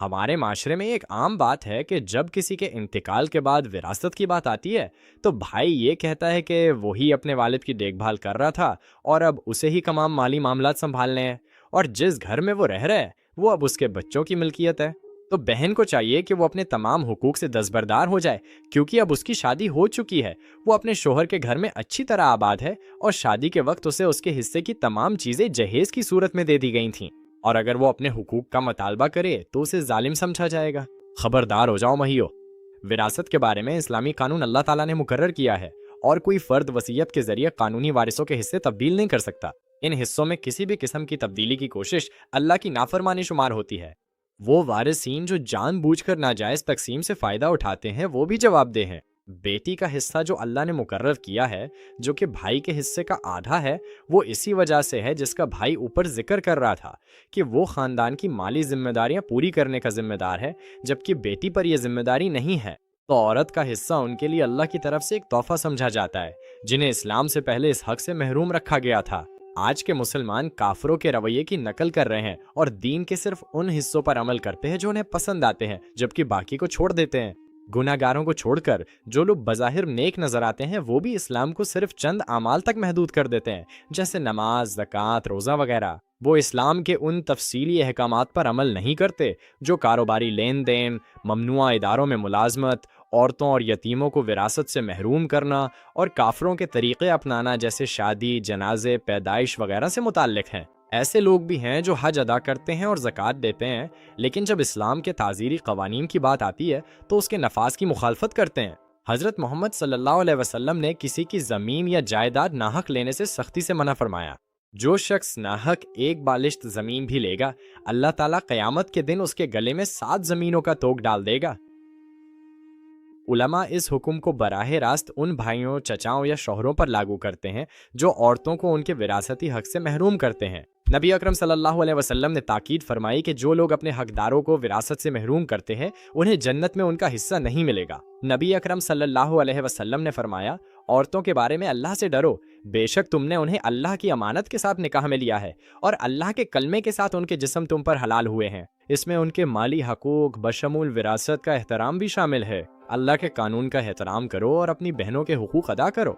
ہمارے معاشرے میں ایک عام بات ہے کہ جب کسی کے انتقال کے بعد وراثت کی بات آتی ہے تو بھائی یہ کہتا ہے کہ وہی اپنے والد کی دیکھ بھال کر رہا تھا اور اب اسے ہی تمام مالی معاملات سنبھالنے ہیں، اور جس گھر میں وہ رہ رہا ہے وہ اب اس کے بچوں کی ملکیت ہے۔ تو بہن کو چاہیے کہ وہ اپنے تمام حقوق سے دستبردار ہو جائے، کیونکہ اب اس کی شادی ہو چکی ہے، وہ اپنے شوہر کے گھر میں اچھی طرح آباد ہے، اور شادی کے وقت اسے اس کے حصے کی تمام چیزیں جہیز کی صورت میں دے دی گئی تھیں، اور اگر وہ اپنے حقوق کا مطالبہ کرے تو اسے ظالم سمجھا جائے گا۔ خبردار ہو جاؤ مہیو، وراثت کے بارے میں اسلامی قانون اللہ تعالیٰ نے مقرر کیا ہے، اور کوئی فرد وصیت کے ذریعے قانونی وارثوں کے حصے تبدیل نہیں کر سکتا۔ ان حصوں میں کسی بھی قسم کی تبدیلی کی کوشش اللہ کی نافرمانی شمار ہوتی ہے۔ وہ وارثین جو جان بوجھ کر ناجائز تقسیم سے فائدہ اٹھاتے ہیں وہ بھی جواب دہ ہیں۔ بیٹی کا حصہ جو اللہ نے مقرر کیا ہے، جو کہ بھائی کے حصے کا آدھا ہے، وہ اسی وجہ سے ہے جس کا بھائی اوپر ذکر کر رہا تھا کہ وہ خاندان کی مالی ذمہ داریاں پوری کرنے کا ذمہ دار ہے، جبکہ بیٹی پر یہ ذمہ داری نہیں ہے۔ تو عورت کا حصہ ان کے لیے اللہ کی طرف سے ایک تحفہ سمجھا جاتا ہے، جنہیں اسلام سے پہلے اس حق سے محروم رکھا گیا تھا۔ آج کے مسلمان کافروں کے رویے کی نقل کر رہے ہیں اور دین کے صرف ان حصوں پر عمل کرتے ہیں جو انہیں پسند آتے ہیں، جبکہ باقی کو چھوڑ دیتے ہیں۔ گناہ گاروں کو چھوڑ کر جو لوگ بظاہر نیک نظر آتے ہیں وہ بھی اسلام کو صرف چند اعمال تک محدود کر دیتے ہیں، جیسے نماز، زکوٰۃ، روزہ وغیرہ۔ وہ اسلام کے ان تفصیلی احکامات پر عمل نہیں کرتے جو کاروباری لین دین، ممنوعہ اداروں میں ملازمت، عورتوں اور یتیموں کو وراثت سے محروم کرنا اور کافروں کے طریقے اپنانا جیسے شادی، جنازے، پیدائش وغیرہ سے متعلق ہیں۔ ایسے لوگ بھی ہیں جو حج ادا کرتے ہیں اور زکوٰۃ دیتے ہیں، لیکن جب اسلام کے تعزیری قوانین کی بات آتی ہے تو اس کے نفاذ کی مخالفت کرتے ہیں۔ حضرت محمد صلی اللہ علیہ وسلم نے کسی کی زمین یا جائیداد ناحق لینے سے سختی سے منع فرمایا۔ جو شخص ناحق ایک بالشت زمین بھی لے گا، اللہ تعالیٰ قیامت کے دن اس کے گلے میں 7 زمینوں کا توق ڈال دے گا۔ علماء اس حکم کو براہ راست ان بھائیوں، چچاؤں یا شوہروں پر لاگو کرتے ہیں جو عورتوں کو ان کے وراثتی حق سے محروم کرتے ہیں۔ نبی اکرم صلی اللہ علیہ وسلم نے تاکید فرمائی کہ جو لوگ اپنے حقداروں کو وراثت سے محروم کرتے ہیں انہیں جنت میں ان کا حصہ نہیں ملے گا۔ نبی اکرم صلی اللہ علیہ وسلم نے فرمایا، عورتوں کے بارے میں اللہ سے ڈرو، بے شک تم نے انہیں اللہ کی امانت کے ساتھ نکاح میں لیا ہے، اور اللہ کے کلمے کے ساتھ ان کے جسم تم پر حلال ہوئے ہیں۔ اس میں ان کے مالی حقوق بشمول وراثت کا احترام بھی شامل ہے۔ اللہ کے قانون کا احترام کرو اور اپنی بہنوں کے حقوق ادا کرو۔